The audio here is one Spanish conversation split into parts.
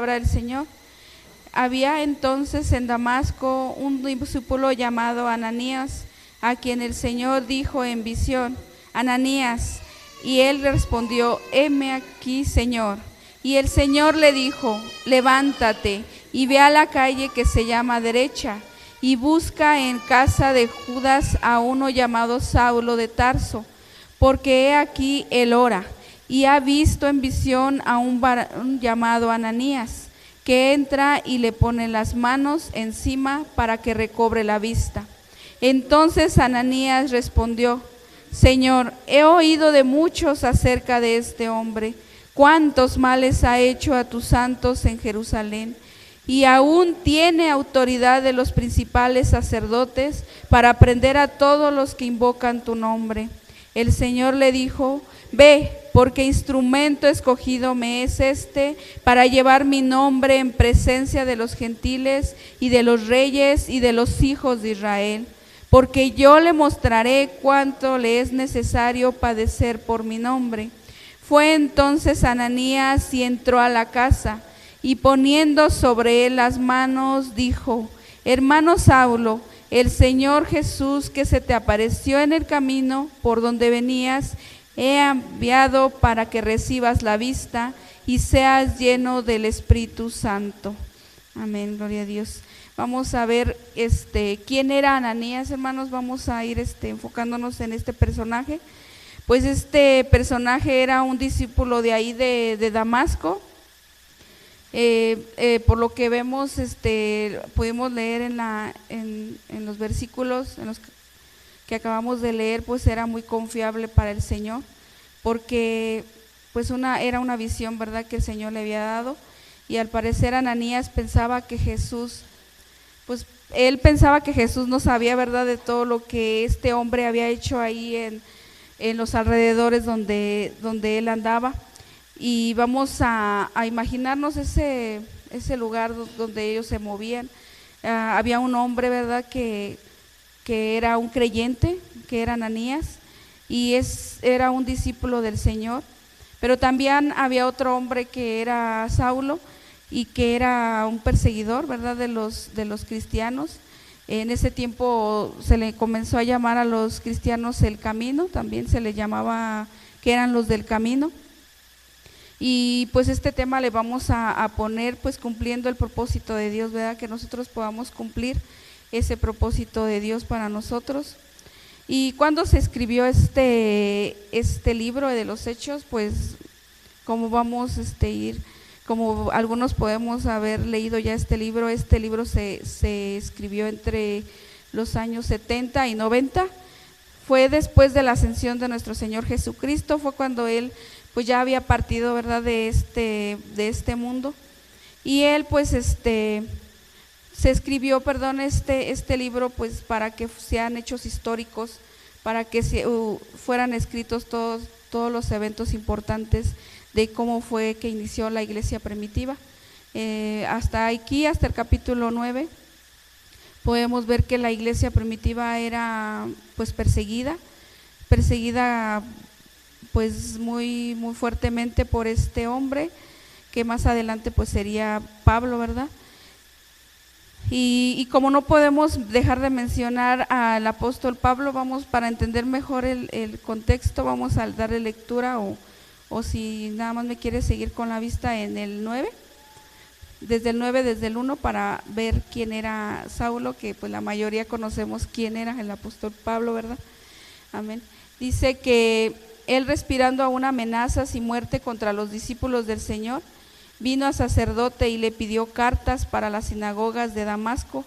palabra del Señor. Había entonces en Damasco un discípulo llamado Ananías, a quien el Señor dijo en visión: Ananías. Y él respondió: heme aquí, Señor. Y el Señor le dijo: levántate y ve a la calle que se llama Derecha, y busca en casa de Judas a uno llamado Saulo de Tarso, porque he aquí él ora, y ha visto en visión a un varón llamado Ananías, que entra y le pone las manos encima para que recobre la vista. Entonces Ananías respondió: Señor, he oído de muchos acerca de este hombre, cuántos males ha hecho a tus santos en Jerusalén, y aún tiene autoridad de los principales sacerdotes para prender a todos los que invocan tu nombre. El Señor le dijo: ve, porque instrumento escogido me es este para llevar mi nombre en presencia de los gentiles y de los reyes y de los hijos de Israel, porque yo le mostraré cuánto le es necesario padecer por mi nombre. Fue entonces Ananías y entró a la casa, y poniendo sobre él las manos, dijo: hermano Saulo, el Señor Jesús, que se te apareció en el camino por donde venías, he enviado para que recibas la vista y seas lleno del Espíritu Santo. Amén, gloria a Dios. Vamos a ver quién era Ananías, hermanos. Vamos a ir enfocándonos en este personaje. Pues este personaje era un discípulo de ahí de Damasco. Por lo que vemos, pudimos leer en los versículos en los que acabamos de leer, pues era muy confiable para el Señor, porque pues era una visión, ¿verdad?, que el Señor le había dado. Y al parecer Ananías pensaba que Jesús, pues él pensaba que Jesús no sabía, ¿verdad?, de todo lo que este hombre había hecho ahí en los alrededores donde él andaba. Y vamos a imaginarnos ese lugar donde ellos se movían. Había un hombre, ¿verdad?, que era un creyente, que era Ananías, y era un discípulo del Señor. Pero también había otro hombre que era Saulo, y que era un perseguidor, ¿verdad?, de los cristianos. En ese tiempo se le comenzó a llamar a los cristianos el camino, también se le llamaba que eran los del camino. Y pues este tema le vamos a poner pues cumpliendo el propósito de Dios, ¿verdad?, que nosotros podamos cumplir ese propósito de Dios para nosotros. Y cuando se escribió este libro de los Hechos, pues como vamos ir, como algunos podemos haber leído ya este libro se escribió entre los años 70 y 90. Fue después de la ascensión de nuestro Señor Jesucristo, fue cuando Él pues ya había partido, ¿verdad?, de este mundo. Y Él pues se escribió, este libro pues para que sean hechos históricos, para que fueran escritos todos los eventos importantes de cómo fue que inició la iglesia primitiva. Hasta aquí, hasta el capítulo 9, podemos ver que la iglesia primitiva era pues perseguida pues muy, muy fuertemente por este hombre, que más adelante pues sería Pablo, ¿verdad? Y como no podemos dejar de mencionar al apóstol Pablo, para entender mejor el contexto, vamos a darle lectura, o si nada más me quiere seguir con la vista en el 9, desde el 1, para ver quién era Saulo, que pues la mayoría conocemos quién era el apóstol Pablo, ¿verdad? Amén. Dice que él, respirando aún amenazas y muerte contra los discípulos del Señor, vino a sacerdote y le pidió cartas para las sinagogas de Damasco,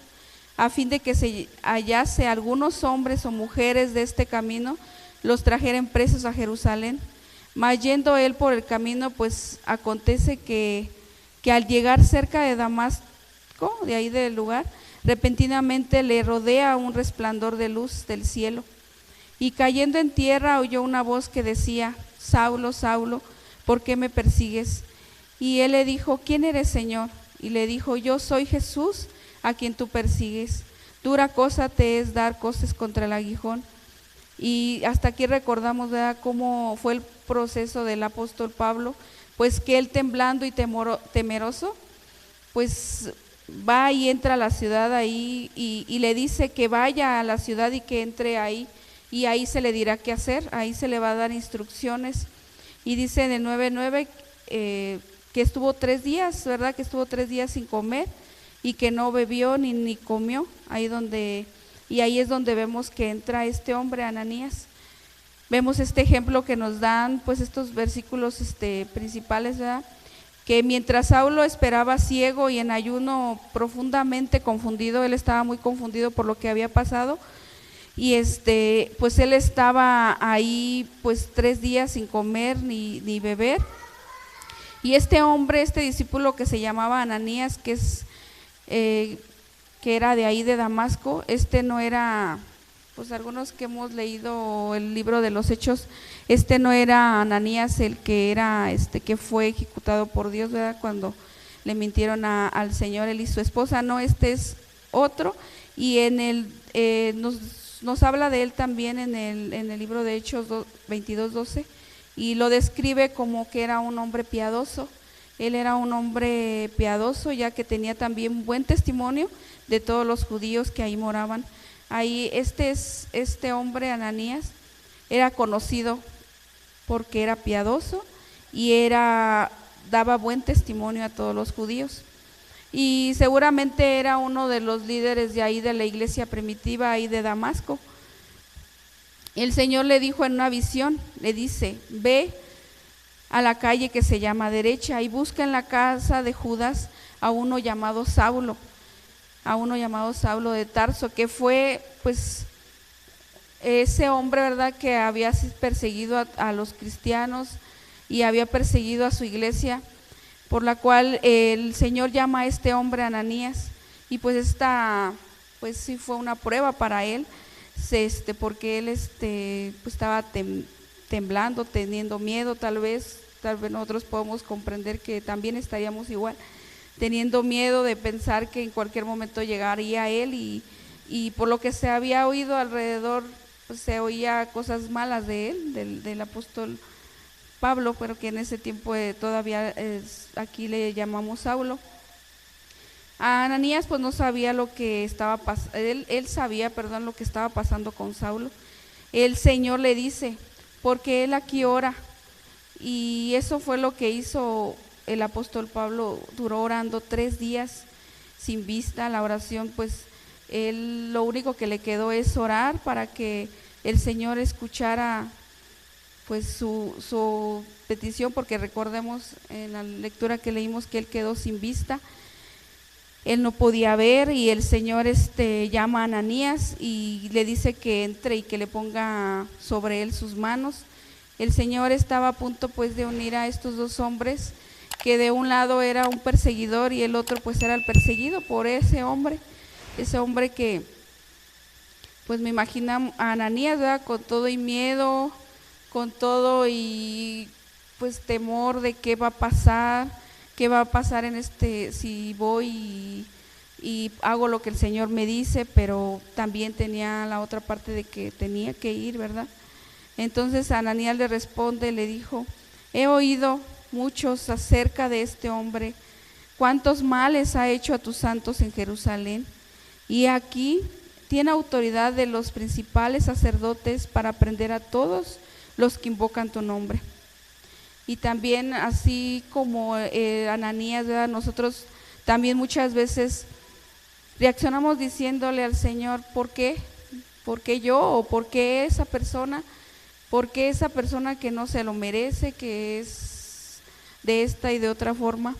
a fin de que se hallase algunos hombres o mujeres de este camino, los trajeren presos a Jerusalén. Mas yendo él por el camino, pues acontece que al llegar cerca de Damasco, de ahí del lugar, repentinamente le rodea un resplandor de luz del cielo. Y cayendo en tierra oyó una voz que decía: Saulo, Saulo, ¿por qué me persigues? Y él le dijo: ¿quién eres, Señor? Y le dijo: yo soy Jesús, a quien tú persigues. Dura cosa te es dar coces contra el aguijón. Y hasta aquí recordamos, ¿verdad?, cómo fue el proceso del apóstol Pablo, pues que él, temblando y temeroso, pues va y entra a la ciudad ahí y le dice que vaya a la ciudad y que entre ahí, y ahí se le dirá qué hacer, ahí se le va a dar instrucciones. Y dice en el 9:9 que estuvo 3 días, ¿verdad? Que estuvo 3 días sin comer y que no bebió ni comió, y ahí es donde vemos que entra este hombre, Ananías. Vemos este ejemplo que nos dan pues estos versículos principales, ¿verdad? Que mientras Saulo esperaba ciego y en ayuno profundamente confundido, él estaba muy confundido por lo que había pasado, y pues él estaba ahí pues 3 días sin comer ni beber. Y este hombre, este discípulo que se llamaba Ananías, que era de ahí de Damasco, no era, pues algunos que hemos leído el libro de los Hechos, no era Ananías el que era, que fue ejecutado por Dios, ¿verdad? Cuando le mintieron al Señor, él y su esposa, no, es otro. Y nos habla de él también en el libro de Hechos 22:12, y lo describe como que era un hombre piadoso. Él era un hombre piadoso, ya que tenía también buen testimonio de todos los judíos que ahí moraban. Ahí este hombre Ananías era conocido porque era piadoso y daba buen testimonio a todos los judíos. Y seguramente era uno de los líderes de ahí de la iglesia primitiva ahí de Damasco. El Señor le dijo en una visión, le dice: ve a la calle que se llama Derecha y busca en la casa de Judas a uno llamado Saulo de Tarso, que fue pues ese hombre, ¿verdad?, que había perseguido a los cristianos y había perseguido a su iglesia, por la cual el Señor llama a este hombre Ananías. Y pues pues sí fue una prueba para él, porque él pues estaba temblando, teniendo miedo. Tal vez nosotros podemos comprender que también estaríamos igual, teniendo miedo de pensar que en cualquier momento llegaría a él, y por lo que se había oído alrededor, pues se oía cosas malas de él, del apóstol Pablo, pero que en ese tiempo todavía aquí le llamamos Saulo. A Ananías pues no sabía lo que estaba pasando, él sabía, lo que estaba pasando con Saulo. El Señor le dice: porque él aquí ora. Y eso fue lo que hizo el apóstol Pablo, duró orando 3 días sin vista. La oración, pues él lo único que le quedó es orar para que el Señor escuchara pues su petición, porque recordemos en la lectura que leímos que él quedó sin vista, él no podía ver, y el Señor llama a Ananías y le dice que entre y que le ponga sobre él sus manos. El Señor estaba a punto pues de unir a estos 2 hombres, que de un lado era un perseguidor y el otro pues era el perseguido por ese hombre que pues me imagino a Ananías, ¿verdad?, con todo y miedo, con todo y pues temor de qué va a pasar en si voy y hago lo que el Señor me dice, pero también tenía la otra parte de que tenía que ir, ¿verdad? Entonces Ananías le responde, le dijo: he oído muchos acerca de este hombre, cuántos males ha hecho a tus santos en Jerusalén, y aquí tiene autoridad de los principales sacerdotes para prender a todos los que invocan tu nombre. Y también, así como Ananías, ¿verdad?, nosotros también muchas veces reaccionamos diciéndole al Señor: ¿por qué? ¿Por qué yo? ¿O por qué esa persona? ¿Por qué esa persona que no se lo merece, que es de esta y de otra forma?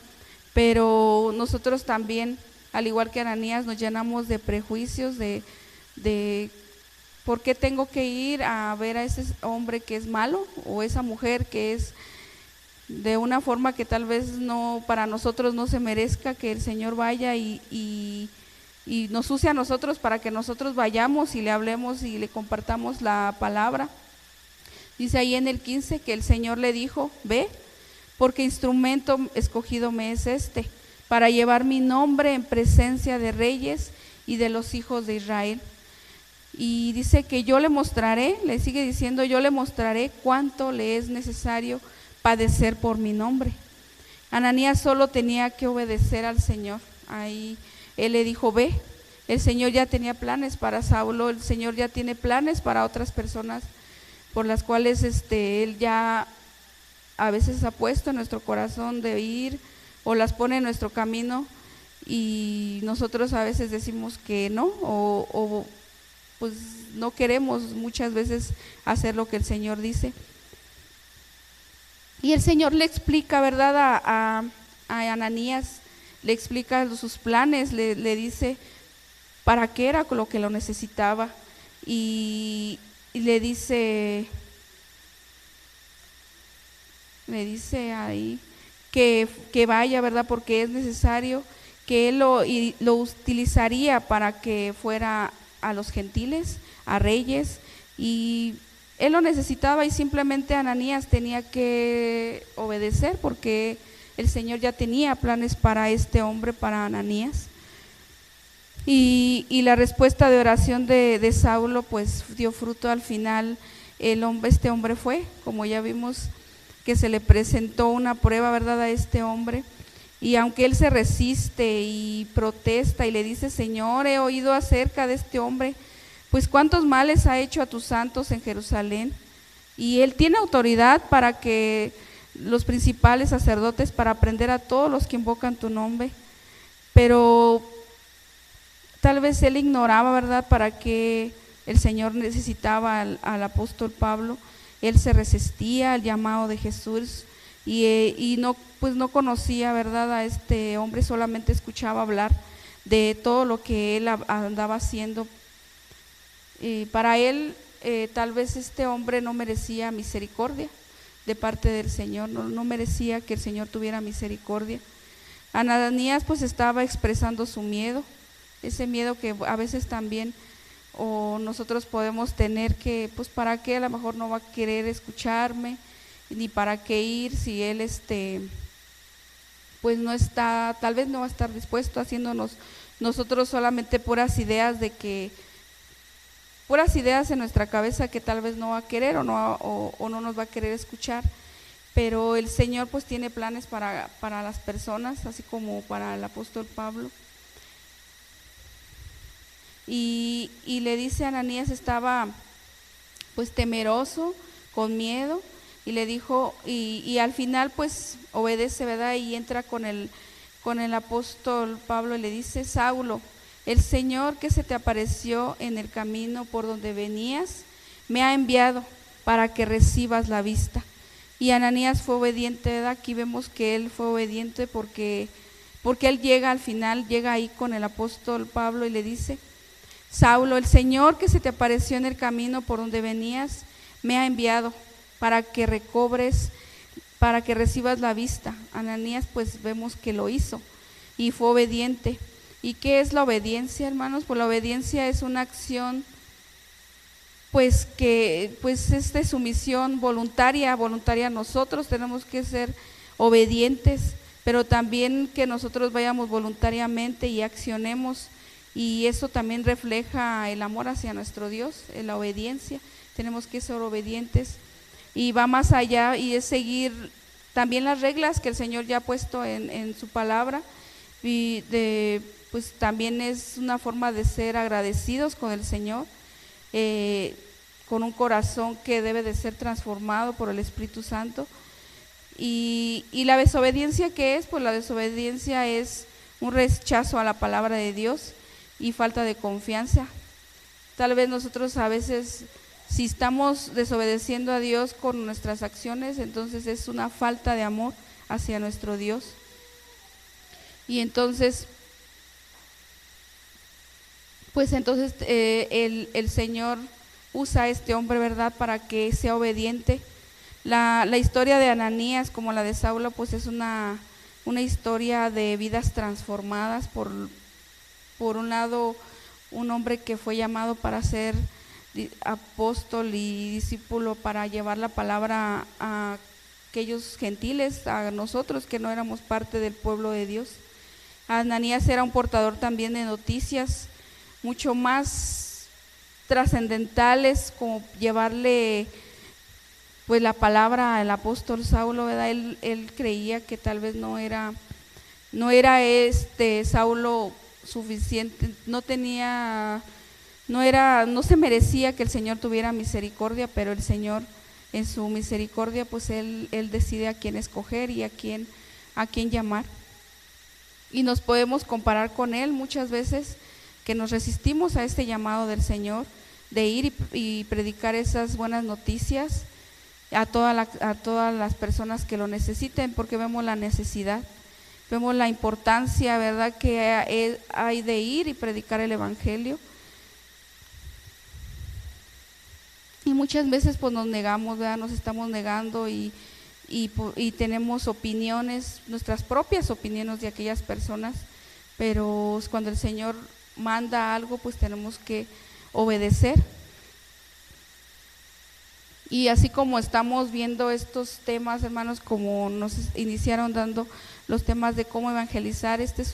Pero nosotros también, al igual que Ananías, nos llenamos de prejuicios, de ¿por qué tengo que ir a ver a ese hombre que es malo, o esa mujer que es de una forma que tal vez no, para nosotros no se merezca que el Señor vaya y nos use a nosotros para que nosotros vayamos y le hablemos y le compartamos la palabra? Dice ahí en el 15 que el Señor le dijo: ve, porque instrumento escogido me es para llevar mi nombre en presencia de reyes y de los hijos de Israel. Y dice que yo le mostraré, le sigue diciendo: yo le mostraré cuánto le es necesario padecer por mi nombre. Ananías solo tenía que obedecer al Señor. Ahí él le dijo, ve. El Señor ya tenía planes para Saulo, el Señor ya tiene planes para otras personas por las cuales Él ya a veces ha puesto en nuestro corazón de ir o las pone en nuestro camino, y nosotros a veces decimos que no, o pues no queremos muchas veces hacer lo que el Señor dice. Y el Señor le explica, ¿verdad? A Ananías, le explica sus planes, le dice para qué era lo que lo necesitaba, y le dice ahí que vaya, ¿verdad? Porque es necesario que él lo utilizaría para que fuera a los gentiles, a reyes, y él lo necesitaba, y simplemente Ananías tenía que obedecer porque el Señor ya tenía planes para este hombre, para Ananías. Y la respuesta de oración de Saulo pues dio fruto al final. Este hombre fue, como ya vimos, que se le presentó una prueba, ¿verdad?, a este hombre, y aunque él se resiste y protesta y le dice, Señor, he oído acerca de este hombre, pues cuántos males ha hecho a tus santos en Jerusalén, y él tiene autoridad para que los principales sacerdotes, para prender a todos los que invocan tu nombre, pero tal vez él ignoraba, ¿verdad?, para que el Señor necesitaba al apóstol Pablo. Él se resistía al llamado de Jesús y no conocía, ¿verdad?, a este hombre, solamente escuchaba hablar de todo lo que él andaba haciendo. Para él, tal vez este hombre no merecía misericordia de parte del Señor, no merecía que el Señor tuviera misericordia. Ananías pues estaba expresando su miedo, ese miedo que a veces también o nosotros podemos tener, que pues para qué, a lo mejor no va a querer escucharme, ni para qué ir si él pues no está, tal vez no va a estar dispuesto, haciéndonos nosotros solamente puras ideas en nuestra cabeza que tal vez no va a querer o no nos va a querer escuchar. Pero el Señor pues tiene planes para las personas, así como para el apóstol Pablo. Y le dice a Ananías, estaba pues temeroso, con miedo, y le dijo, y al final pues obedece, ¿verdad? Y entra con el apóstol Pablo y le dice, Saulo, el Señor que se te apareció en el camino por donde venías, me ha enviado para que recibas la vista. Y Ananías fue obediente, ¿verdad? Aquí vemos que él fue obediente porque él llega al final, llega ahí con el apóstol Pablo y le dice, Saulo, el Señor que se te apareció en el camino por donde venías, me ha enviado para que recibas la vista. Ananías pues vemos que lo hizo y fue obediente. ¿Y qué es la obediencia, hermanos? Pues la obediencia es una acción pues que pues es de sumisión voluntaria. Nosotros tenemos que ser obedientes, pero también que nosotros vayamos voluntariamente y accionemos, y eso también refleja el amor hacia nuestro Dios, en la obediencia. Tenemos que ser obedientes, y va más allá, y es seguir también las reglas que el Señor ya ha puesto en su palabra, y pues también es una forma de ser agradecidos con el Señor, con un corazón que debe de ser transformado por el Espíritu Santo. Y la desobediencia, ¿qué es? Pues la desobediencia es un rechazo a la palabra de Dios y falta de confianza. Tal vez nosotros a veces, si estamos desobedeciendo a Dios con nuestras acciones, entonces es una falta de amor hacia nuestro Dios. Y entonces pues entonces el Señor usa a este hombre, ¿verdad?, para que sea obediente. La historia de Ananías, como la de Saulo, pues es una historia de vidas transformadas. Por un lado, un hombre que fue llamado para ser apóstol y discípulo, para llevar la palabra a aquellos gentiles, a nosotros que no éramos parte del pueblo de Dios. Ananías era un portador también de noticias mucho más trascendentales, como llevarle pues la palabra el apóstol Saulo, ¿verdad? Él creía que tal vez no era Saulo suficiente, no se merecía que el Señor tuviera misericordia, pero el Señor en su misericordia pues él decide a quién escoger y a quién llamar. Y nos podemos comparar con él muchas veces, que nos resistimos a este llamado del Señor de ir y predicar esas buenas noticias a todas las personas que lo necesiten, porque vemos la necesidad, vemos la importancia, ¿verdad?, que hay de ir y predicar el evangelio. Y muchas veces pues nos negamos, ¿verdad?, nos estamos negando y tenemos opiniones, nuestras propias opiniones de aquellas personas, pero cuando el Señor manda algo pues tenemos que obedecer. Y así como estamos viendo estos temas, hermanos, como nos iniciaron dando los temas de cómo evangelizar, este es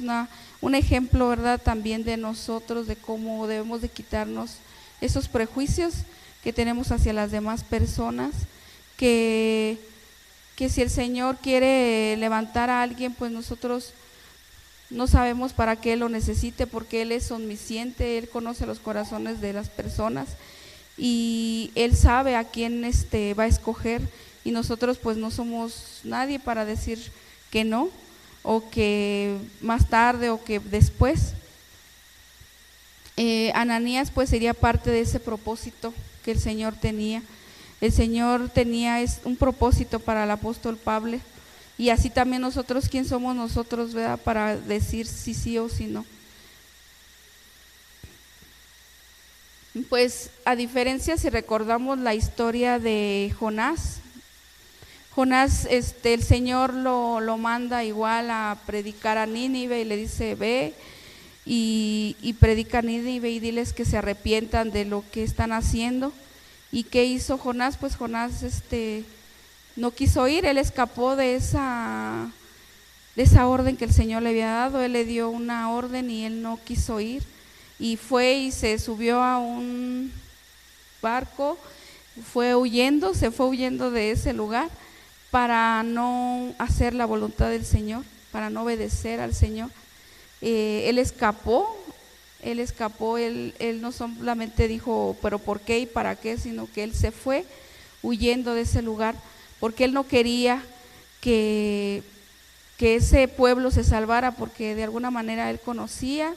un ejemplo, ¿verdad?, también de nosotros, de cómo debemos de quitarnos esos prejuicios que tenemos hacia las demás personas, que si el Señor quiere levantar a alguien, pues nosotros no sabemos para qué Él lo necesite, porque Él es omnisciente, Él conoce los corazones de las personas y Él sabe a quién va a escoger, y nosotros pues no somos nadie para decir que no, o que más tarde o que después. Ananías pues sería parte de ese propósito que el Señor tenía. El Señor tenía un propósito para el apóstol Pablo, y así también nosotros, ¿quién somos nosotros, verdad?, para decir si sí o si no? Pues a diferencia, si recordamos la historia de Jonás, el Señor lo manda igual a predicar a Nínive y le dice: ve y predica a Nínive y diles que se arrepientan de lo que están haciendo. ¿Y qué hizo Jonás? Pues Jonás no quiso ir, él escapó de esa orden que el Señor le había dado. Él le dio una orden y él no quiso ir, y fue y se subió a un barco, se fue huyendo de ese lugar para no hacer la voluntad del Señor, para no obedecer al Señor. Él escapó, él no solamente dijo pero por qué y para qué, sino que él se fue huyendo de ese lugar, porque él no quería que ese pueblo se salvara, porque de alguna manera él conocía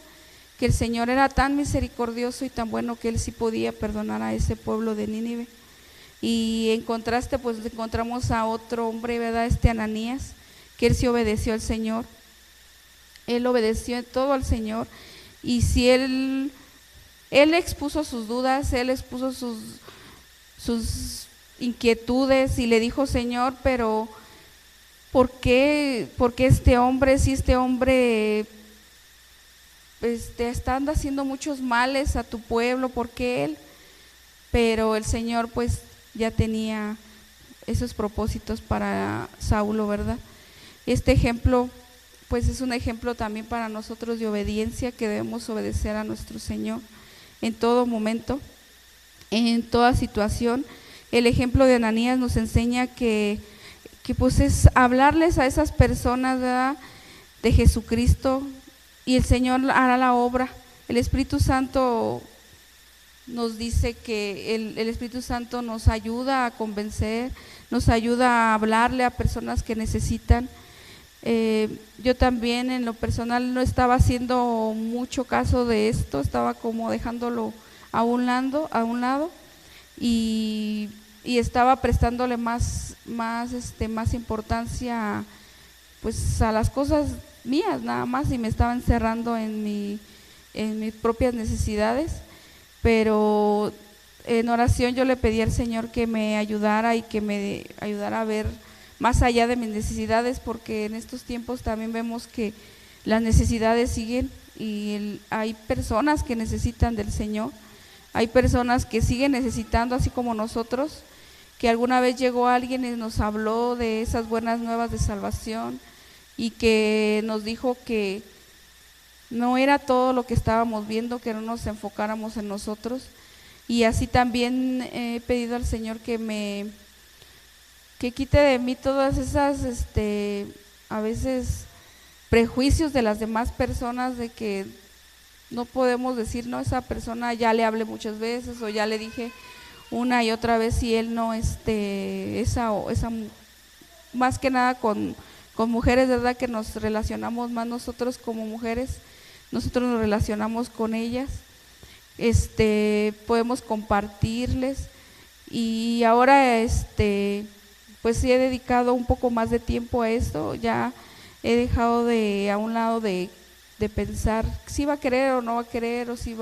que el Señor era tan misericordioso y tan bueno que él sí podía perdonar a ese pueblo de Nínive. Y en contraste pues encontramos a otro hombre, ¿verdad?, Ananías, que él sí obedeció al Señor, él obedeció en todo al Señor. Y si él expuso sus dudas, él expuso sus inquietudes y le dijo: Señor, pero ¿por qué este hombre, si este hombre está haciendo muchos males a tu pueblo, ¿por qué él? Pero el Señor pues ya tenía esos propósitos para Saulo, ¿verdad? Este ejemplo pues es un ejemplo también para nosotros de obediencia, que debemos obedecer a nuestro Señor en todo momento, en toda situación. El ejemplo de Ananías nos enseña que pues es hablarles a esas personas, ¿verdad?, de Jesucristo, y el Señor hará la obra. El Espíritu Santo nos dice que el Espíritu Santo nos ayuda a convencer, nos ayuda a hablarle a personas que necesitan. Yo también en lo personal no estaba haciendo mucho caso de esto, estaba como dejándolo a un lado y estaba prestándole más importancia pues a las cosas mías nada más, y me estaba encerrando en mis propias necesidades. Pero en oración yo le pedí al Señor que me ayudara y que me ayudara a ver más allá de mis necesidades, porque en estos tiempos también vemos que las necesidades siguen y hay personas que necesitan del Señor, hay personas que siguen necesitando, así como nosotros, que alguna vez llegó alguien y nos habló de esas buenas nuevas de salvación y que nos dijo que no era todo lo que estábamos viendo, que no nos enfocáramos en nosotros. Y así también he pedido al Señor que me que quite de mí todas esas, a veces prejuicios de las demás personas de que no podemos decir, no, esa persona ya le hablé muchas veces o ya le dije una y otra vez y él no, esa más que nada con mujeres, ¿verdad? Que nos relacionamos más nosotros como mujeres, nosotros nos relacionamos con ellas, podemos compartirles y ahora pues sí he dedicado un poco más de tiempo a esto, ya he dejado a un lado de pensar si va a querer o no va a querer o si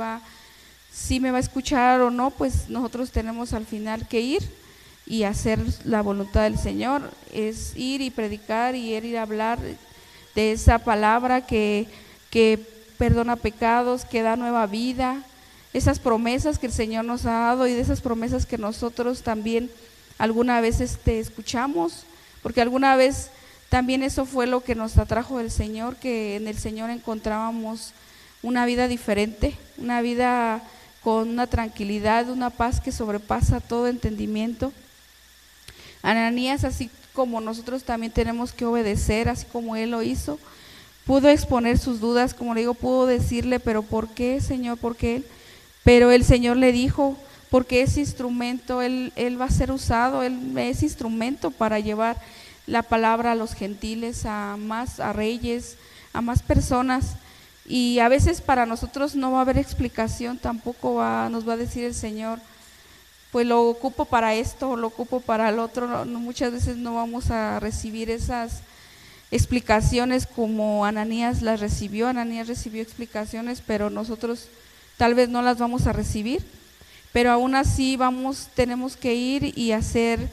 me va a escuchar o no, pues nosotros tenemos al final que ir y hacer la voluntad del Señor, es ir y predicar y ir a hablar de esa palabra que perdona pecados, que da nueva vida, esas promesas que el Señor nos ha dado y de esas promesas que nosotros también alguna vez escuchamos, porque alguna vez también eso fue lo que nos atrajo del Señor, que en el Señor encontrábamos una vida diferente, una vida con una tranquilidad, una paz que sobrepasa todo entendimiento. Ananías, así como nosotros también tenemos que obedecer, así como él lo hizo, pudo exponer sus dudas, como le digo, pudo decirle, pero ¿por qué, Señor? ¿Por qué él? Pero el Señor le dijo, porque ese instrumento, él va a ser usado, él es instrumento para llevar la palabra a los gentiles, a reyes, a más personas, y a veces para nosotros no va a haber explicación, tampoco nos va a decir el Señor, pues lo ocupo para esto o lo ocupo para el otro, muchas veces no vamos a recibir esas explicaciones como Ananías las recibió. Ananías recibió explicaciones, pero nosotros tal vez no las vamos a recibir, pero aún así tenemos que ir y hacer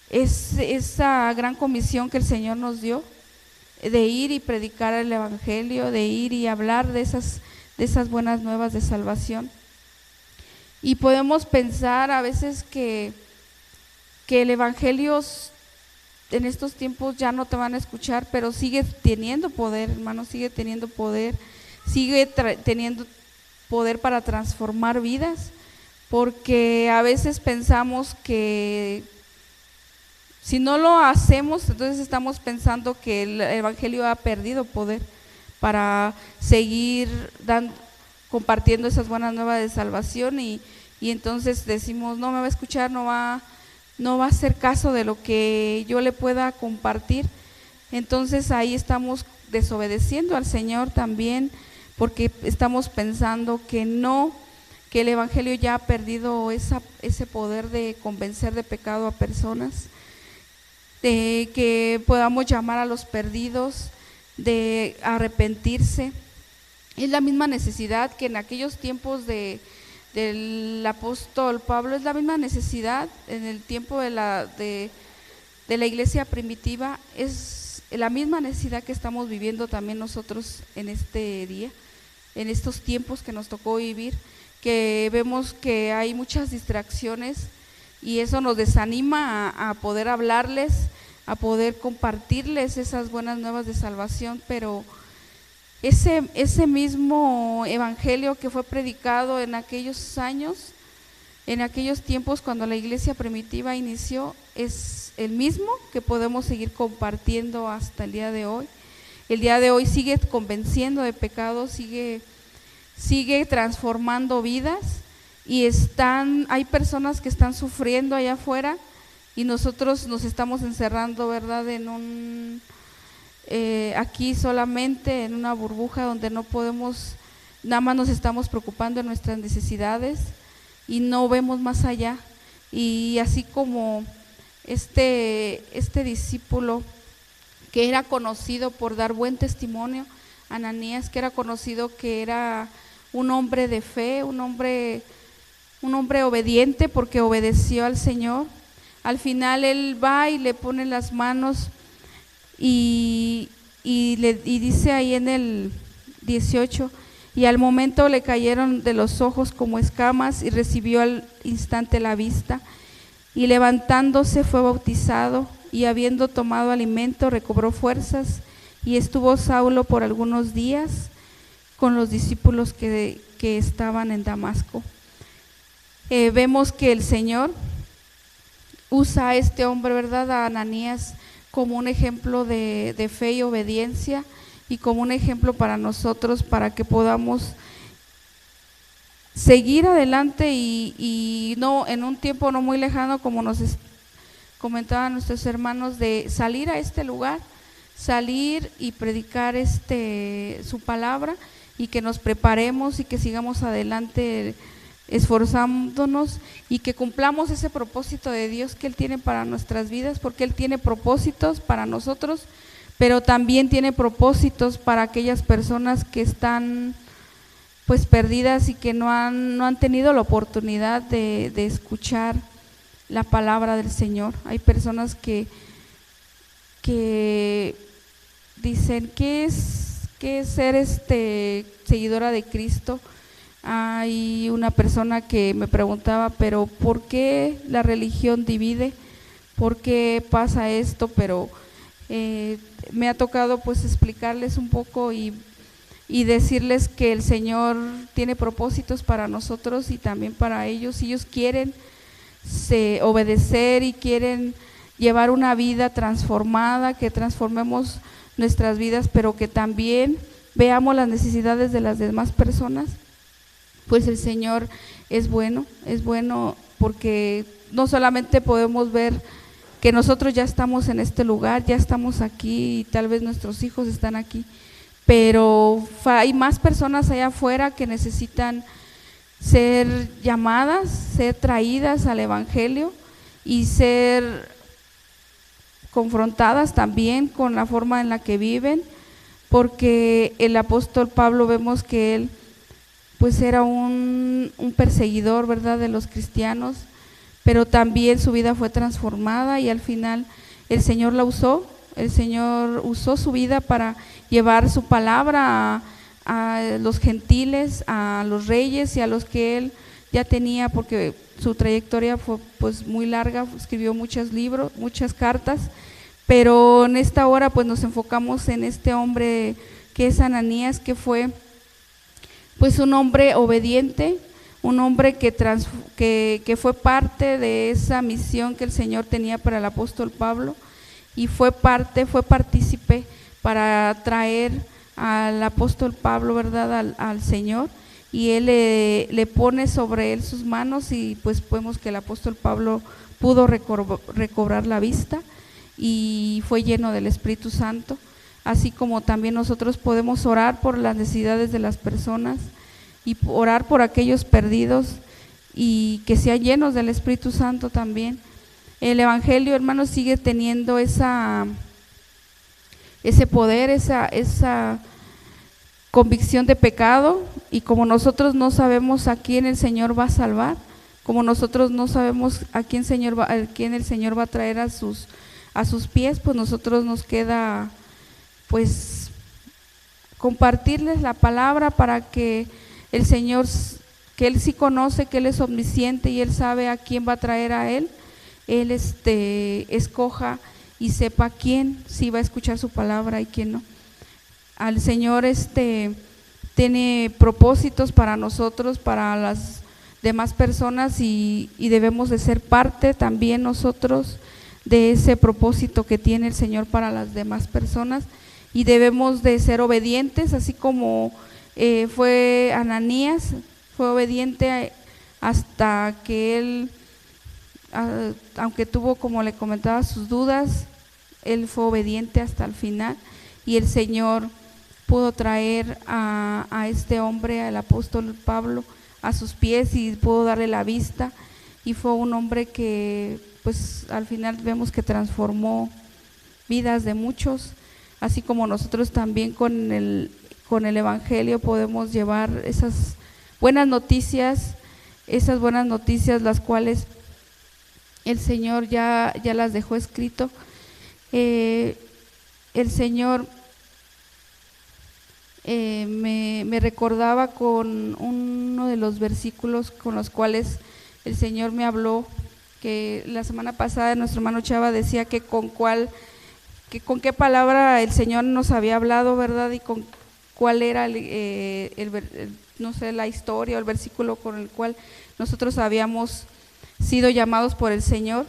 esa gran comisión que el Señor nos dio, de ir y predicar el evangelio, de ir y hablar de esas buenas nuevas de salvación. Y podemos pensar a veces que el evangelio en estos tiempos ya no te van a escuchar, pero sigue teniendo poder, hermano, sigue teniendo poder, sigue teniendo poder para transformar vidas, porque a veces pensamos que si no lo hacemos, entonces estamos pensando que el evangelio ha perdido poder para seguir compartiendo esas buenas nuevas de salvación y entonces decimos, no me va a escuchar, no va a hacer caso de lo que yo le pueda compartir. Entonces ahí estamos desobedeciendo al Señor también, porque estamos pensando que el evangelio ya ha perdido ese poder de convencer de pecado a personas, de que podamos llamar a los perdidos, de arrepentirse. Es la misma necesidad que en aquellos tiempos del apóstol Pablo, es la misma necesidad en el tiempo de la iglesia primitiva, es la misma necesidad que estamos viviendo también nosotros en este día, en estos tiempos que nos tocó vivir, que vemos que hay muchas distracciones y eso nos desanima a poder hablarles, a poder compartirles esas buenas nuevas de salvación, pero ese mismo evangelio que fue predicado en aquellos años, en aquellos tiempos cuando la iglesia primitiva inició, es el mismo que podemos seguir compartiendo hasta el día de hoy. El día de hoy sigue convenciendo de pecado, sigue transformando vidas y hay personas que están sufriendo allá afuera y nosotros nos estamos encerrando, ¿verdad?, aquí solamente en una burbuja donde no podemos, nada más nos estamos preocupando de nuestras necesidades y no vemos más allá. Y así como este discípulo que era conocido por dar buen testimonio, Ananías, que era conocido que era un hombre de fe, un hombre obediente porque obedeció al Señor, al final él va y le pone las manos y dice ahí en el 18, y al momento le cayeron de los ojos como escamas y recibió al instante la vista, y levantándose fue bautizado, y habiendo tomado alimento recobró fuerzas, y estuvo Saulo por algunos días con los discípulos que estaban en Damasco. Vemos que el Señor usa a este hombre, ¿verdad?, a Ananías, como un ejemplo de fe y obediencia, y como un ejemplo para nosotros, para que podamos seguir adelante y no en un tiempo no muy lejano, como nos comentaban nuestros hermanos, de salir a este lugar, salir y predicar su palabra, y que nos preparemos y que sigamos adelante esforzándonos, y que cumplamos ese propósito de Dios que Él tiene para nuestras vidas, porque Él tiene propósitos para nosotros, pero también tiene propósitos para aquellas personas que están pues perdidas y que no han tenido la oportunidad de escuchar la palabra del Señor. Hay personas que dicen, ¿qué es ser seguidora de Cristo? Hay una persona que me preguntaba, pero ¿por qué la religión divide? ¿Por qué pasa esto? Pero me ha tocado pues explicarles un poco y decirles que el Señor tiene propósitos para nosotros y también para ellos. Si ellos quieren obedecer y quieren llevar una vida transformada, que transformemos nuestras vidas, pero que también veamos las necesidades de las demás personas, pues el Señor es bueno porque no solamente podemos ver que nosotros ya estamos en este lugar, ya estamos aquí y tal vez nuestros hijos están aquí, pero hay más personas allá afuera que necesitan ser llamadas, ser traídas al Evangelio y ser confrontadas también con la forma en la que viven, porque el apóstol Pablo vemos que él pues era un perseguidor, ¿verdad?, de los cristianos, pero también su vida fue transformada y al final el Señor la usó. El Señor usó su vida para llevar su palabra a los gentiles, a los reyes y a los que él ya tenía, porque su trayectoria fue pues muy larga, escribió muchos libros, muchas cartas, pero en esta hora pues nos enfocamos en este hombre que es Ananías, que fue pues un hombre obediente, un hombre que fue parte de esa misión que el Señor tenía para el apóstol Pablo, y fue partícipe para traer al apóstol Pablo, ¿verdad?, al Señor, y él le pone sobre él sus manos, y pues vemos que el apóstol Pablo pudo recobrar la vista y fue lleno del Espíritu Santo, así como también nosotros podemos orar por las necesidades de las personas y orar por aquellos perdidos y que sean llenos del Espíritu Santo también. El Evangelio, hermanos, sigue teniendo ese poder, esa convicción de pecado, y como nosotros no sabemos a quién el Señor va a salvar, como nosotros no sabemos a quién el Señor va a traer a sus pies, pues nosotros nos queda pues compartirles la palabra para que el Señor, que Él sí conoce, que Él es omnisciente y Él sabe a quién va a traer a Él escoja y sepa quién sí va a escuchar su palabra y quién no. Al Señor tiene propósitos para nosotros, para las demás personas, y debemos de ser parte también nosotros de ese propósito que tiene el Señor para las demás personas, y debemos de ser obedientes, así como fue Ananías, fue obediente hasta que él, aunque tuvo, como le comentaba, sus dudas, él fue obediente hasta el final, y el Señor pudo traer a este hombre, al apóstol Pablo, a sus pies y pudo darle la vista, y fue un hombre que pues al final vemos que transformó vidas de muchos, así como nosotros también con el Evangelio podemos llevar esas buenas noticias, las cuales el Señor ya las dejó escrito. El Señor me recordaba con uno de los versículos con los cuales el Señor me habló, que la semana pasada nuestro hermano Chava decía que con qué palabra el Señor nos había hablado, ¿verdad? Y con cuál era no sé, la historia o el versículo con el cual nosotros habíamos sido llamados por el Señor.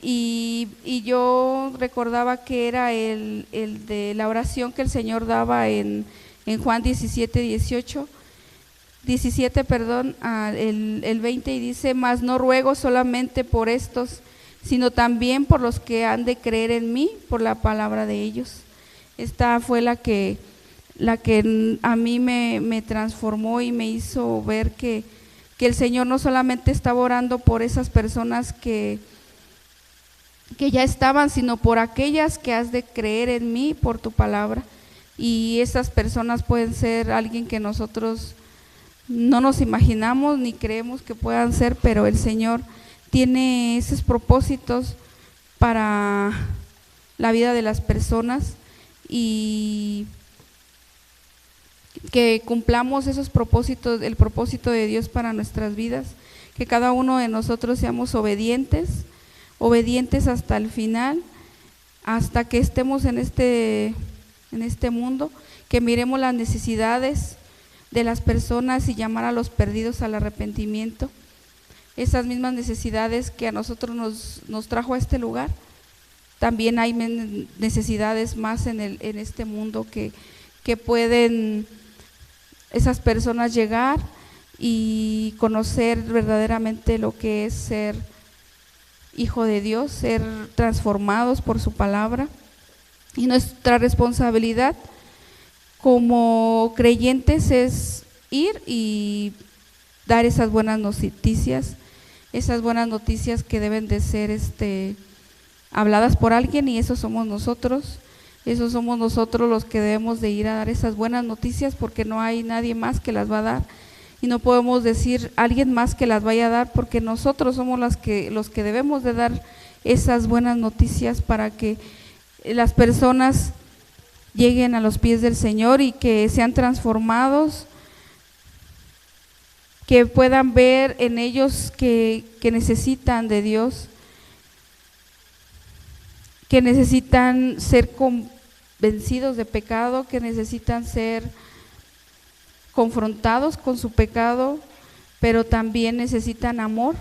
y yo recordaba que era el de la oración que el Señor daba en Juan 17, 20, y dice: mas no ruego solamente por estos, sino también por los que han de creer en mí por la palabra de ellos. Esta fue la que a mí me transformó y me hizo ver que el Señor no solamente estaba orando por esas personas que ya estaban, sino por aquellas que has de creer en mí por tu palabra. Y esas personas pueden ser alguien que nosotros no nos imaginamos ni creemos que puedan ser, pero el Señor tiene esos propósitos para la vida de las personas, y que cumplamos esos propósitos, el propósito de Dios para nuestras vidas, que cada uno de nosotros seamos obedientes hasta el final, hasta que estemos en este mundo, que miremos las necesidades de las personas y llamar a los perdidos al arrepentimiento. Esas mismas necesidades que a nosotros nos trajo a este lugar, también hay necesidades más en este mundo que pueden esas personas llegar y conocer verdaderamente lo que es ser hijo de Dios, ser transformados por su palabra. Y nuestra responsabilidad como creyentes es ir y dar esas buenas noticias que deben de ser habladas por alguien, y esos somos nosotros los que debemos de ir a dar esas buenas noticias, porque no hay nadie más que las va a dar, y no podemos decir alguien más que las vaya a dar, porque nosotros somos los que debemos de dar esas buenas noticias para que las personas lleguen a los pies del Señor y que sean transformados, que puedan ver en ellos que necesitan de Dios, que necesitan ser convencidos de pecado, que necesitan ser confrontados con su pecado, pero también necesitan amor,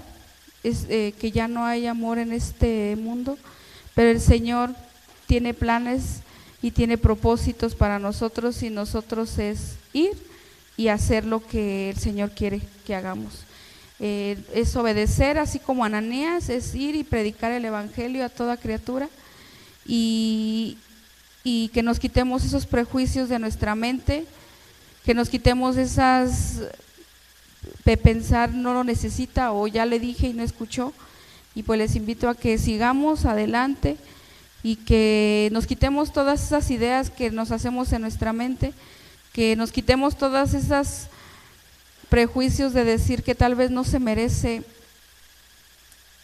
que ya no hay amor en este mundo, pero el Señor tiene planes y tiene propósitos para nosotros, y nosotros es ir y hacer lo que el Señor quiere que hagamos. Es obedecer, así como Ananías, es ir y predicar el evangelio a toda criatura, y que nos quitemos esos prejuicios de nuestra mente, que nos quitemos esas de pensar no lo necesita, o ya le dije y no escuchó. Y pues les invito a que sigamos adelante y que nos quitemos todas esas ideas que nos hacemos en nuestra mente, que nos quitemos todas esas prejuicios de decir que tal vez no se merece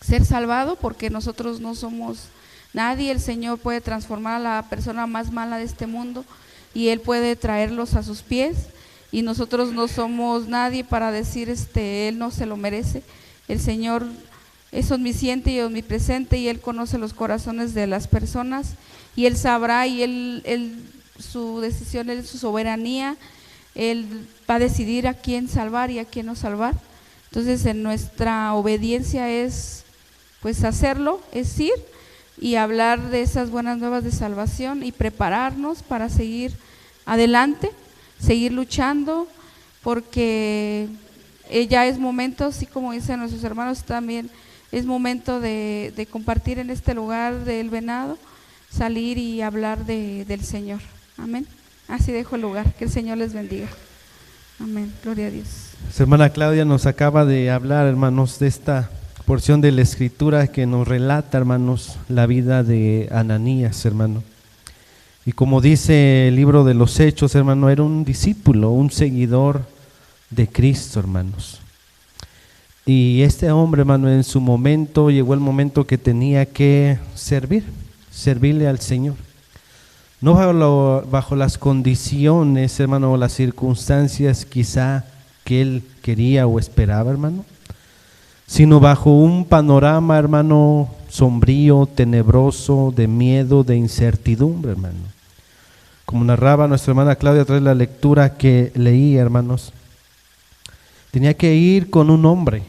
ser salvado, porque nosotros no somos nadie. El Señor puede transformar a la persona más mala de este mundo y Él puede traerlos a sus pies, y nosotros no somos nadie para decir Él no se lo merece. El Señor es omnisciente y omnipresente, y Él conoce los corazones de las personas, y Él sabrá, y Él su decisión, Él su soberanía, Él va a decidir a quién salvar y a quién no salvar. Entonces en nuestra obediencia es pues hacerlo, es ir y hablar de esas buenas nuevas de salvación y prepararnos para seguir adelante, seguir luchando, porque ya es momento, así como dicen nuestros hermanos también, es momento de compartir en este lugar del Venado, salir y hablar del Señor. Amén. Así dejo el lugar. Que el Señor les bendiga. Amén. Gloria a Dios. Su hermana Claudia nos acaba de hablar, hermanos, de esta porción de la Escritura que nos relata, hermanos, la vida de Ananías, hermano. Y como dice el libro de los Hechos, hermano, era un discípulo, un seguidor de Cristo, hermanos. Y este hombre, hermano, en su momento, llegó el momento que tenía que servirle al Señor. No bajo las condiciones, hermano, o las circunstancias quizá que él quería o esperaba, hermano, sino bajo un panorama, hermano, sombrío, tenebroso, de miedo, de incertidumbre, hermano. Como narraba nuestra hermana Claudia a través de la lectura que leí, hermanos, tenía que ir con un hombre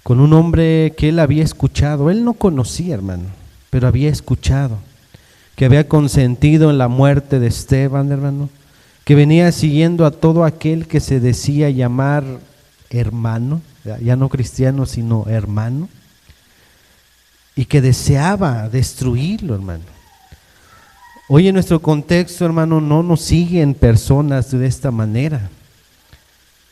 con un hombre que él había escuchado. Él no conocía, hermano, pero había escuchado, que había consentido en la muerte de Esteban, hermano, que venía siguiendo a todo aquel que se decía llamar hermano, ya no cristiano, sino hermano, y que deseaba destruirlo, hermano. Hoy en nuestro contexto, hermano, no nos siguen personas de esta manera,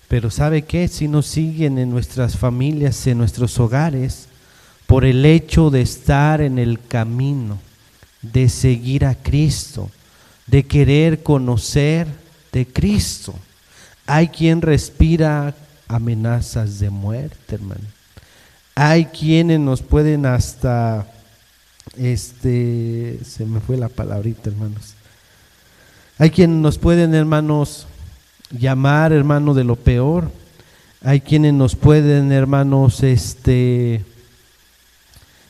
pero ¿sabe qué? Si nos siguen en nuestras familias, en nuestros hogares, por el hecho de estar en el camino, de seguir a Cristo, de querer conocer de Cristo. Hay quien respira amenazas de muerte, hermano. Hay quienes nos pueden hasta, se me fue la palabrita, hermanos. Hay quienes nos pueden, hermanos, llamar, hermano, de lo peor. Hay quienes nos pueden, hermanos,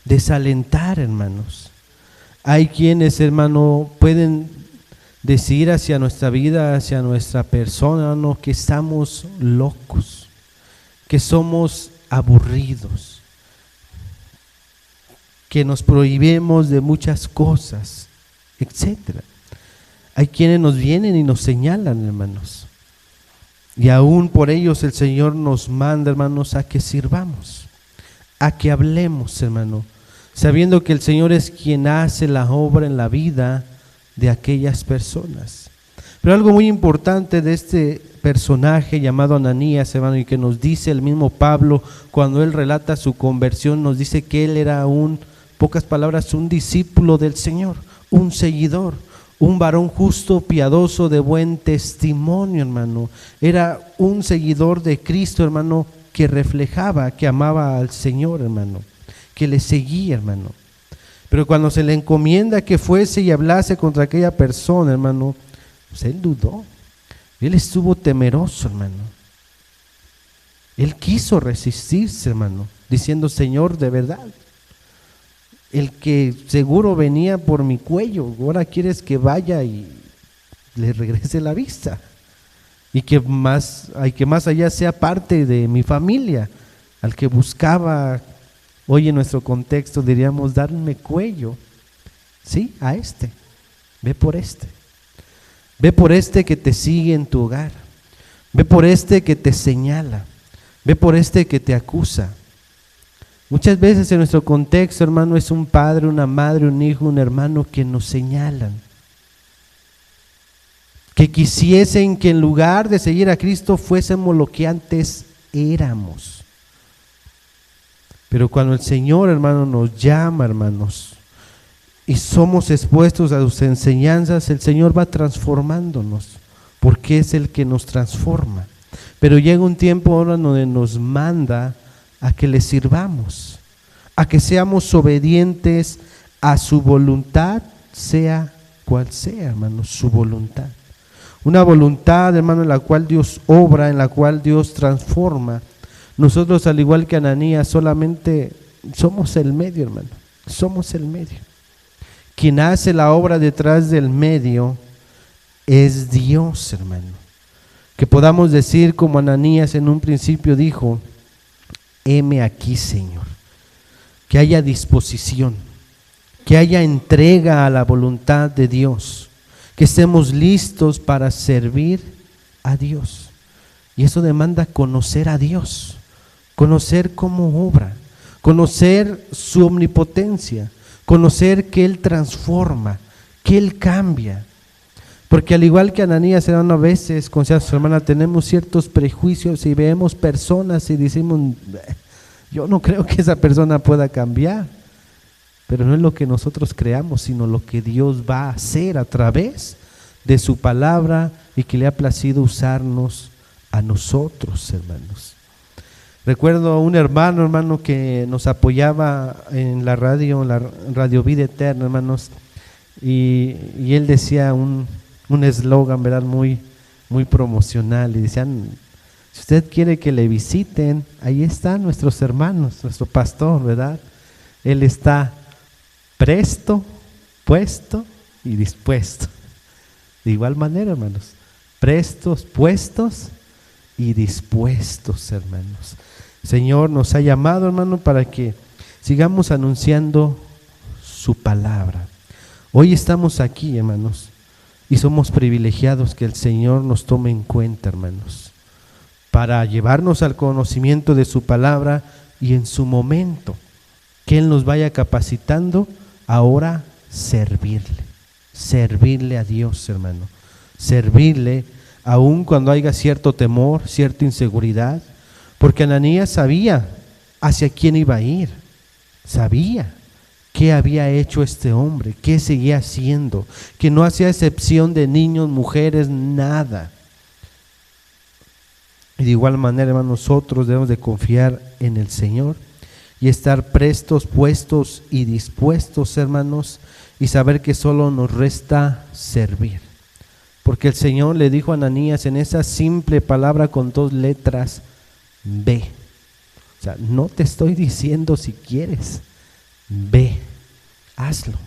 desalentar, hermanos. Hay quienes, hermano, pueden decir hacia nuestra vida, hacia nuestra persona, ¿no?, que estamos locos, que somos aburridos, que nos prohibimos de muchas cosas, etcétera. Hay quienes nos vienen y nos señalan, hermanos, y aún por ellos el Señor nos manda, hermanos, a que sirvamos, a que hablemos, hermano, sabiendo que el Señor es quien hace la obra en la vida de aquellas personas. Pero algo muy importante de este personaje llamado Ananías, hermano, y que nos dice el mismo Pablo cuando él relata su conversión, nos dice que él era pocas palabras, un discípulo del Señor, un seguidor, un varón justo, piadoso, de buen testimonio, hermano. Era un seguidor de Cristo, hermano, que reflejaba, que amaba al Señor, hermano, que le seguía, hermano. Pero cuando se le encomienda que fuese y hablase contra aquella persona, hermano, pues él dudó, él estuvo temeroso, hermano. Él quiso resistirse, hermano, diciendo: Señor, de verdad, el que seguro venía por mi cuello, ahora quieres que vaya y le regrese la vista, y que más allá sea parte de mi familia, al que buscaba. Hoy en nuestro contexto diríamos darme cuello, sí, a ve por ve por que te sigue en tu hogar, ve por que te señala, ve por que te acusa. Muchas veces en nuestro contexto, hermano, es un padre, una madre, un hijo, un hermano que nos señalan, que quisiesen que en lugar de seguir a Cristo fuésemos lo que antes éramos. Pero cuando el Señor, hermano, nos llama, hermanos, y somos expuestos a sus enseñanzas, el Señor va transformándonos, porque es el que nos transforma. Pero llega un tiempo ahora donde nos manda a que le sirvamos, a que seamos obedientes a su voluntad, sea cual sea, hermanos, su voluntad. Una voluntad, hermano, en la cual Dios obra, en la cual Dios transforma. Nosotros, al igual que Ananías, solamente somos el medio, hermano, somos el medio. Quien hace la obra detrás del medio es Dios, hermano. Que podamos decir como Ananías en un principio dijo: heme aquí, Señor. Que haya disposición, que haya entrega a la voluntad de Dios, que estemos listos para servir a Dios. Y eso demanda conocer a Dios, conocer cómo obra, conocer su omnipotencia, conocer que Él transforma, que Él cambia. Porque al igual que Ananías, hermano, a veces, con su hermana, tenemos ciertos prejuicios y vemos personas y decimos: yo no creo que esa persona pueda cambiar. Pero no es lo que nosotros creamos, sino lo que Dios va a hacer a través de su palabra y que le ha placido usarnos a nosotros, hermanos. Recuerdo a un hermano, que nos apoyaba en la Radio Vida Eterna, hermanos, y él decía un eslogan, ¿verdad?, muy promocional, y decían: si usted quiere que le visiten, ahí están nuestros hermanos, nuestro pastor, ¿verdad? Él está presto, puesto y dispuesto. De igual manera, hermanos, prestos, puestos y dispuestos, hermanos. Señor nos ha llamado, hermano, para que sigamos anunciando su palabra. Hoy estamos aquí, hermanos, y somos privilegiados que el Señor nos tome en cuenta, hermanos, para llevarnos al conocimiento de su palabra y en su momento, que Él nos vaya capacitando ahora servirle a Dios, hermano, servirle aun cuando haya cierto temor, cierta inseguridad, porque Ananías sabía hacia quién iba a ir, sabía qué había hecho este hombre, qué seguía haciendo, que no hacía excepción de niños, mujeres, nada. Y de igual manera, hermanos, nosotros debemos de confiar en el Señor y estar prestos, puestos y dispuestos, hermanos, y saber que solo nos resta servir. Porque el Señor le dijo a Ananías en esa simple palabra con 2 letras, ve. O sea, no te estoy diciendo si quieres, ve, hazlo.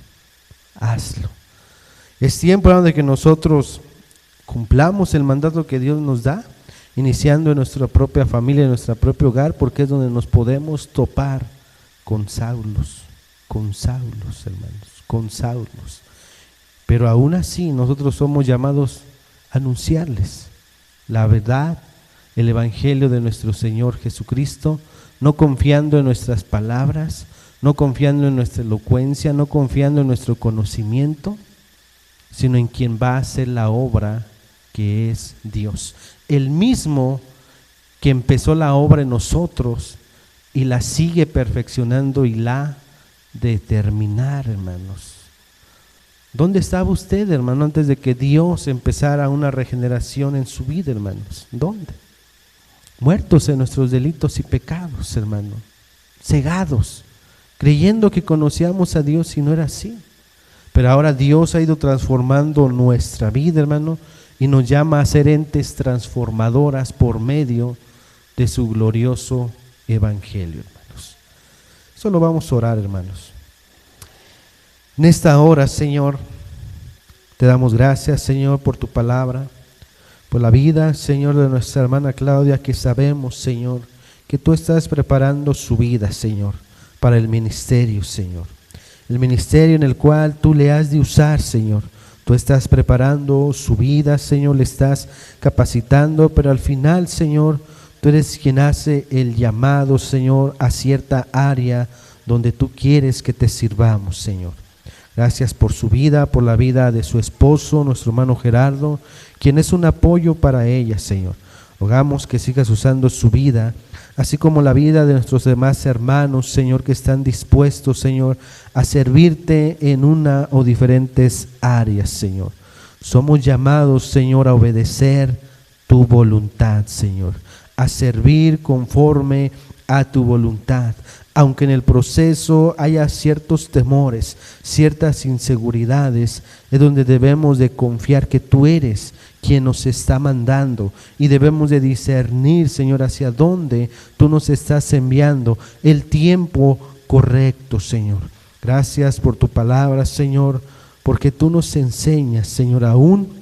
Es tiempo, hermano, de que nosotros cumplamos el mandato que Dios nos da, iniciando en nuestra propia familia, en nuestro propio hogar, porque es donde nos podemos topar con Saulos, hermanos, con Saulos. Pero aún así nosotros somos llamados a anunciarles la verdad, el evangelio de nuestro Señor Jesucristo, no confiando en nuestras palabras, no confiando en nuestra elocuencia, no confiando en nuestro conocimiento, sino en quien va a hacer la obra, que es Dios. El mismo que empezó la obra en nosotros y la sigue perfeccionando y la de terminar, hermanos. ¿Dónde estaba usted, hermano, antes de que Dios empezara una regeneración en su vida, hermanos? ¿Dónde? Muertos en nuestros delitos y pecados, hermano, cegados, creyendo que conocíamos a Dios y no era así. Pero ahora Dios ha ido transformando nuestra vida, hermano, y nos llama a ser entes transformadoras por medio de su glorioso evangelio, hermanos. Solo vamos a orar, hermanos. En esta hora, Señor, te damos gracias, Señor, por tu palabra, por la vida, Señor, de nuestra hermana Claudia, que sabemos, Señor, que tú estás preparando su vida, Señor, para el ministerio, Señor. El ministerio en el cual tú le has de usar, Señor. Tú estás preparando su vida, Señor, le estás capacitando, pero al final, Señor, tú eres quien hace el llamado, Señor, a cierta área donde tú quieres que te sirvamos, Señor. Gracias por su vida, por la vida de su esposo, nuestro hermano Gerardo, quien es un apoyo para ella, Señor. Rogamos que sigas usando su vida, así como la vida de nuestros demás hermanos, Señor, que están dispuestos, Señor, a servirte en una o diferentes áreas, Señor. Somos llamados, Señor, a obedecer tu voluntad, Señor, a servir conforme a tu voluntad, aunque en el proceso haya ciertos temores, ciertas inseguridades, es donde debemos de confiar que tú eres quien nos está mandando y debemos de discernir, Señor, hacia dónde tú nos estás enviando, el tiempo correcto, Señor. Gracias por tu palabra, Señor, porque tú nos enseñas, Señor, aún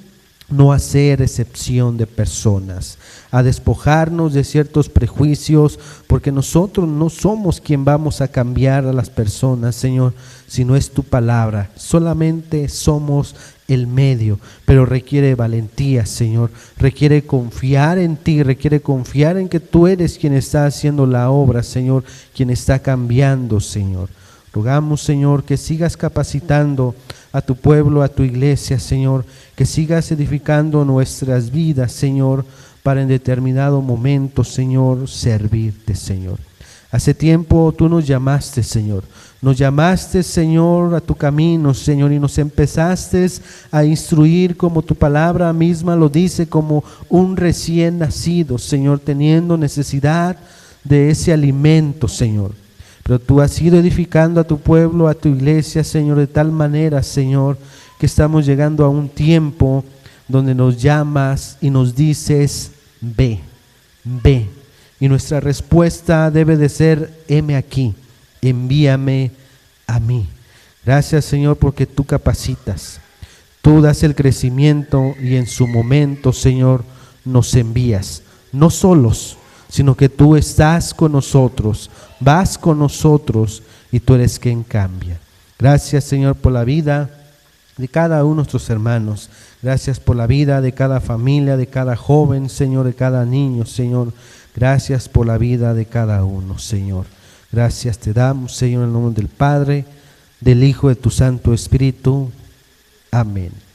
no hacer excepción de personas, a despojarnos de ciertos prejuicios, porque nosotros no somos quien vamos a cambiar a las personas, Señor, sino es tu palabra. Solamente somos el medio, pero requiere valentía, Señor, requiere confiar en ti, requiere confiar en que tú eres quien está haciendo la obra, Señor, quien está cambiando, Señor. Rogamos, Señor, que sigas capacitando a tu pueblo, a tu iglesia, Señor, que sigas edificando nuestras vidas, Señor, para en determinado momento, Señor, servirte, Señor. Hace tiempo tú nos llamaste, Señor. Nos llamaste, Señor, a tu camino, Señor, y nos empezaste a instruir como tu palabra misma lo dice, como un recién nacido, Señor, teniendo necesidad de ese alimento, Señor. Pero tú has ido edificando a tu pueblo, a tu iglesia, Señor, de tal manera, Señor, que estamos llegando a un tiempo donde nos llamas y nos dices, ve, ve. Y nuestra respuesta debe de ser, heme aquí, envíame a mí. Gracias, Señor, porque tú capacitas, tú das el crecimiento y en su momento, Señor, nos envías, no solos, sino que tú estás con nosotros, vas con nosotros y tú eres quien cambia. Gracias, Señor, por la vida de cada uno de nuestros hermanos. Gracias por la vida de cada familia, de cada joven, Señor, de cada niño, Señor. Gracias por la vida de cada uno, Señor. Gracias te damos, Señor, en el nombre del Padre, del Hijo y de tu Santo Espíritu. Amén.